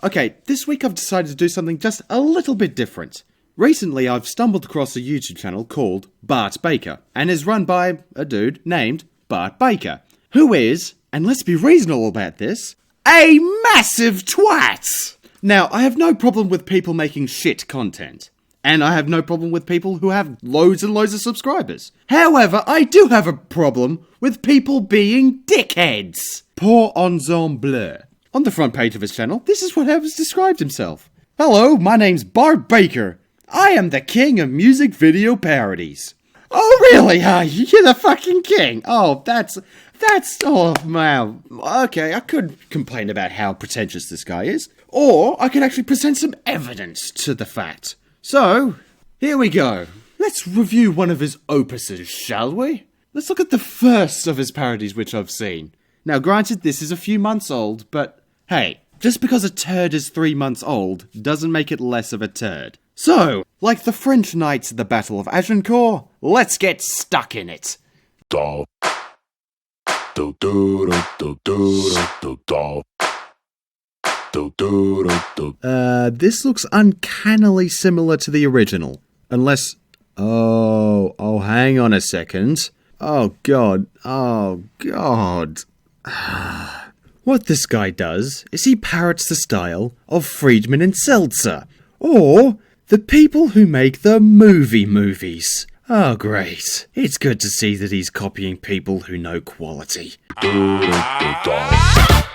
Okay, this week I've decided to do something just a little bit different. Recently I've stumbled across a YouTube channel called Bart Baker, and is run by a dude named Bart Baker, who is, and let's be reasonable about this, a massive twat! Now, I have no problem with people making shit content. And I have no problem with people who have loads and loads of subscribers. However, I do have a problem with people being dickheads. Poor ensemble. On the front page of his channel, this is what he has described himself. Hello, my name's Bart Baker. I am the king of music video parodies. Oh, really? You're the fucking king? Oh, oh, wow. Okay, I could complain about how pretentious this guy is. Or I could actually present some evidence to the fact. So, here we go. Let's review one of his opuses, shall we? Let's look at the first of his parodies which I've seen. Now, granted, this is a few months old, but hey, just because a turd is 3 months old doesn't make it less of a turd. So, like the French knights at the Battle of Agincourt, let's get stuck in it. This looks uncannily similar to the original. Unless... Oh, hang on a second. Oh, God. What this guy does is he parrots the style of Friedman and Seltzer. Or the people who make the movies. Oh, great. It's good to see that he's copying people who know quality.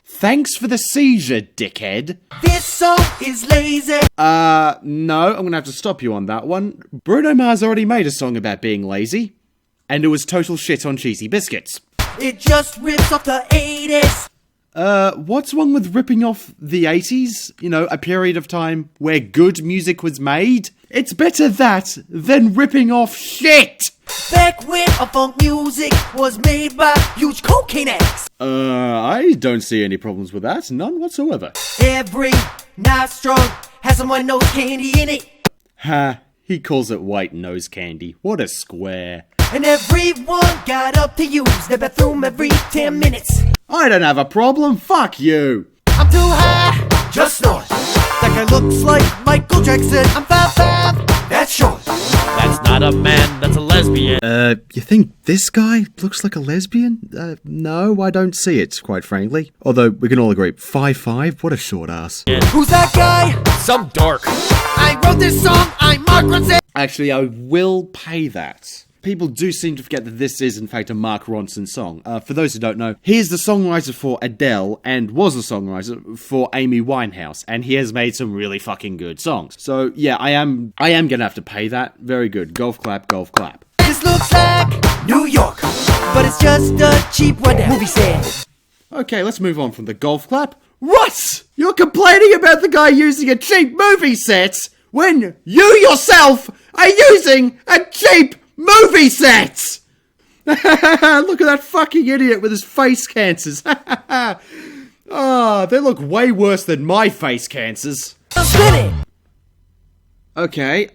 Thanks for the seizure, dickhead. This song is lazy. No, I'm gonna have to stop you on that one. Bruno Mars already made a song about being lazy. And it was total shit on cheesy biscuits. It just rips off the 80s. What's wrong with ripping off the 80s? You know, a period of time where good music was made? It's better that than ripping off shit! Back when funk music was made by huge cocaine addicts. I don't see any problems with that. None whatsoever. Every nostril has some white nose candy in it. Ha, he calls it white nose candy. What a square. And everyone got up to use the bathroom every 10 minutes. I don't have a problem. Fuck you. I'm too high, just snort. That guy looks like Michael Jackson. I'm 5'5", that's short. That's not a man, that's a lesbian. You think this guy looks like a lesbian? No, I don't see it, quite frankly. Although, we can all agree, 5'5", what a short ass. Yeah. Who's that guy? Some dork. I wrote this song, I'm Mark Ronson. Actually, I will pay that. People do seem to forget that this is, in fact, a Mark Ronson song. For those who don't know, he is the songwriter for Adele and was the songwriter for Amy Winehouse, and he has made some really fucking good songs. So, yeah, I am gonna have to pay that. Very good. Golf clap, golf clap. This looks like New York, but it's just a cheap one movie set. Okay, let's move on from the golf clap. What? You're complaining about the guy using a cheap movie set when you yourself are using a cheap movie set! Look at that fucking idiot with his face cancers. Oh, they look way worse than my face cancers. Okay,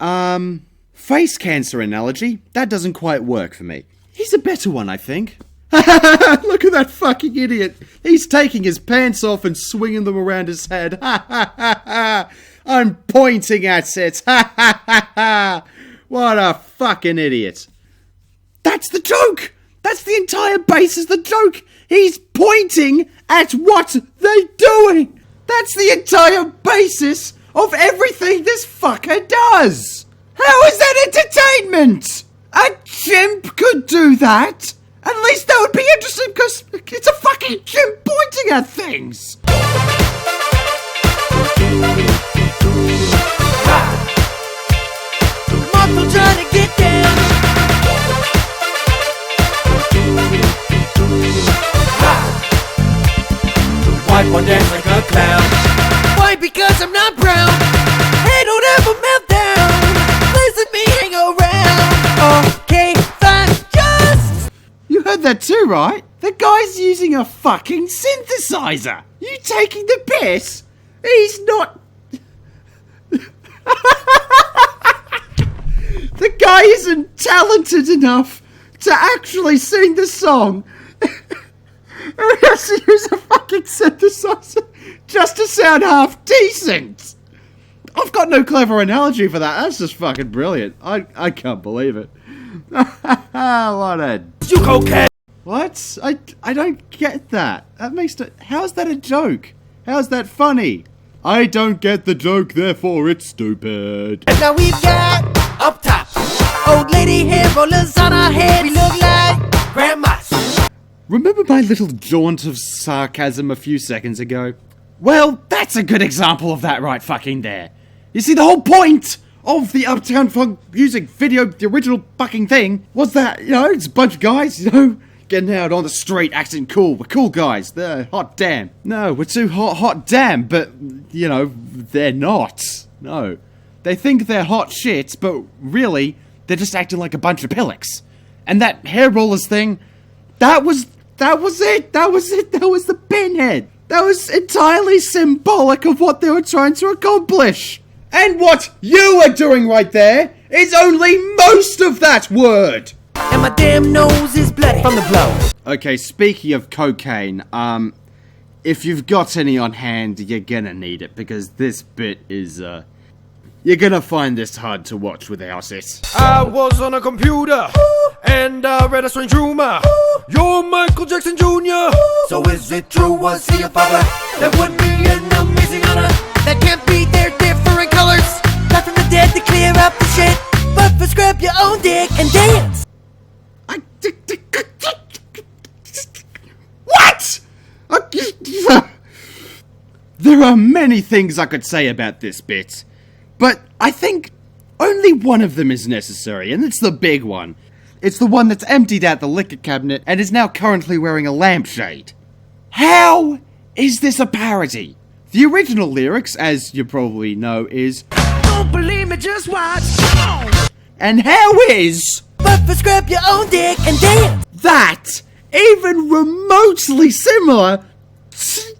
face cancer analogy, that doesn't quite work for me. He's a better one, I think. Look at that fucking idiot. He's taking his pants off and swinging them around his head. I'm pointing at it. What a fucking idiot. That's the joke! That's the entire basis of the joke! He's pointing at what they're doing! That's the entire basis of everything this fucker does! How is that entertainment? A chimp could do that! At least that would be interesting because it's a fucking chimp pointing at things! I'm trying to get down. White one dance like a clown. Why? Because I'm not brown. Hey, don't ever melt down. Please let me hang around. Okay, fine, just. You heard that too, right? The guy's using a fucking synthesizer. You taking the piss? He's not. The guy isn't talented enough to actually sing the song. He has to use a fucking synthesizer just to sound half decent. I've got no clever analogy for that. That's just fucking brilliant. I can't believe it. What a... You cocaine! What? I don't get that. That makes it... How's that a joke? How's that funny? I don't get the joke, therefore it's stupid. And now we've got up top, old lady hair rollers on our heads. We look like grandmas. Remember my little jaunt of sarcasm a few seconds ago? Well, that's a good example of that right fucking there. You see, the whole point of the Uptown Funk music video, the original fucking thing, was that, you know, it's a bunch of guys, you know, getting out on the street, acting cool. We're cool guys. They're hot damn. No, we're too hot damn, but, you know, they're not. No. They think they're hot shit, but really, they're just acting like a bunch of pillocks. And that hair rollers thing, that was it. That was the pinhead. That was entirely symbolic of what they were trying to accomplish. And what you are doing right there is only most of that word. And my damn nose is bloody from the blow. Okay, speaking of cocaine, if you've got any on hand, you're gonna need it, because this bit is, you're gonna find this hard to watch without it. I was on a computer, and I read a strange rumor. You're Michael Jackson Jr. So is it true, was he a father? That would be an amazing honor. That can't be their different colors. Not from the dead to clear up the shit, but for scrap your own dick and dance. What? There are many things I could say about this bit, but I think only one of them is necessary, and it's the big one. It's the one that's emptied out the liquor cabinet and is now currently wearing a lampshade. How is this a parody? The original lyrics, as you probably know, is Don't believe me, just watch. Come on. And how is But for scrap your own dick and dance. that even remotely similar to...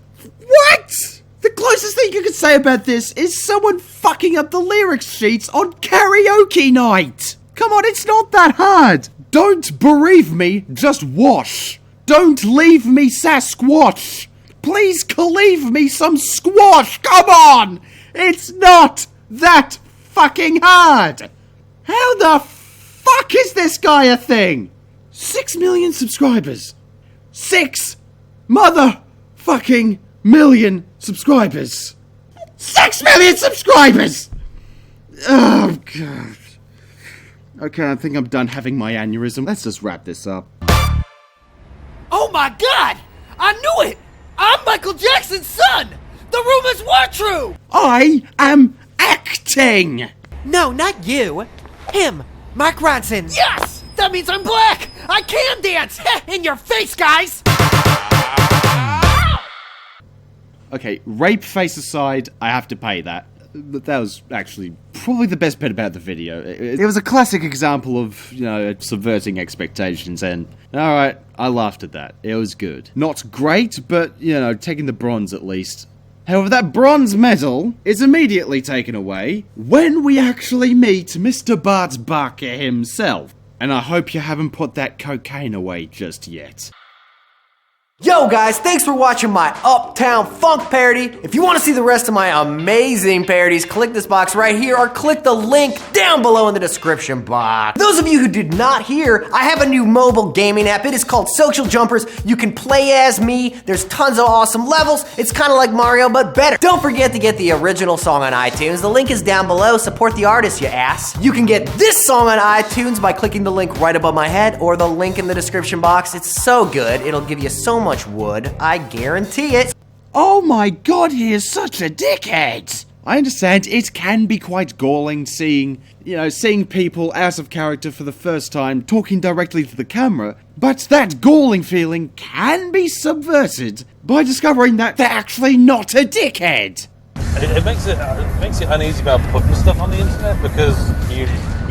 What? The closest thing you could say about this is someone fucking up the lyrics sheets on karaoke night. Come on, it's not that hard. Don't bereave me, just wash. Don't leave me Sasquatch. Please cleave me some squash. Come on. It's not that fucking hard. How the fuck is this guy a thing? 6 million subscribers. 6 motherfucking million subscribers. 6 million subscribers! Oh, God. Okay, I think I'm done having my aneurysm. Let's just wrap this up. Oh my god! I knew it! I'm Michael Jackson's son! The rumors were true! I am acting! No, not you. Him, Mark Ronson. Yes! That means I'm black! I can dance! In your face, guys! Okay, rape face aside, I have to pay that. That was actually probably the best bit about the video. It was a classic example of, you know, subverting expectations, and alright, I laughed at that. It was good. Not great, but, you know, taking the bronze at least. However, that bronze medal is immediately taken away when we actually meet Mr. Bart Barker himself. And I hope you haven't put that cocaine away just yet. Yo guys, thanks for watching my Uptown Funk parody. If you want to see the rest of my amazing parodies, click this box right here or click the link down below in the description box. Those of you who did not hear, I have a new mobile gaming app. It is called Social Jumpers. You can play as me. There's tons of awesome levels. It's kind of like Mario, but better. Don't forget to get the original song on iTunes. The link is down below. Support the artist, you ass. You can get this song on iTunes by clicking the link right above my head or the link in the description box. It's so good. It'll give you so much wood, I guarantee it. Oh my god, he is such a dickhead! I understand it can be quite galling seeing people out of character for the first time talking directly to the camera, but that galling feeling can be subverted by discovering that they're actually not a dickhead! It makes it uneasy about putting stuff on the internet because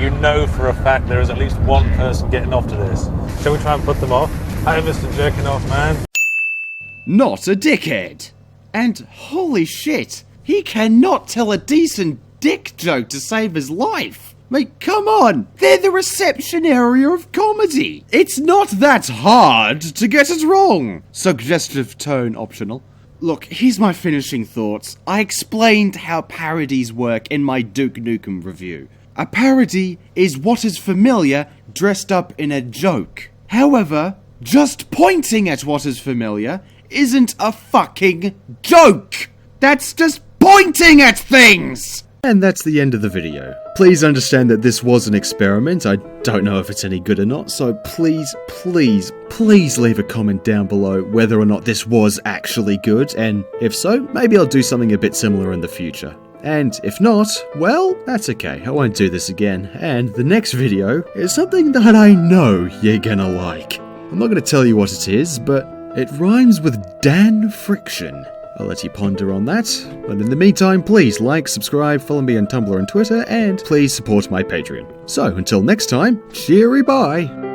you know for a fact there is at least one person getting off to this. Shall we try and put them off? Hi, Mr. Jerking Off Man. Not a dickhead. And holy shit, he cannot tell a decent dick joke to save his life. Like, come on, they're the reception area of comedy. It's not that hard to get it wrong. Suggestive tone optional. Look, here's my finishing thoughts. I explained how parodies work in my Duke Nukem review. A parody is what is familiar dressed up in a joke. However, just pointing at what is familiar isn't a fucking joke! That's just pointing at things! And that's the end of the video. Please understand that this was an experiment. I don't know if it's any good or not, so please leave a comment down below whether or not this was actually good, and if so, maybe I'll do something a bit similar in the future. And if not, well, that's okay, I won't do this again, and the next video is something that I know you're gonna like. I'm not gonna tell you what it is, but it rhymes with Dan Friction. I'll let you ponder on that, but in the meantime, please like, subscribe, follow me on Tumblr and Twitter, and please support my Patreon. So, until next time, cheery bye!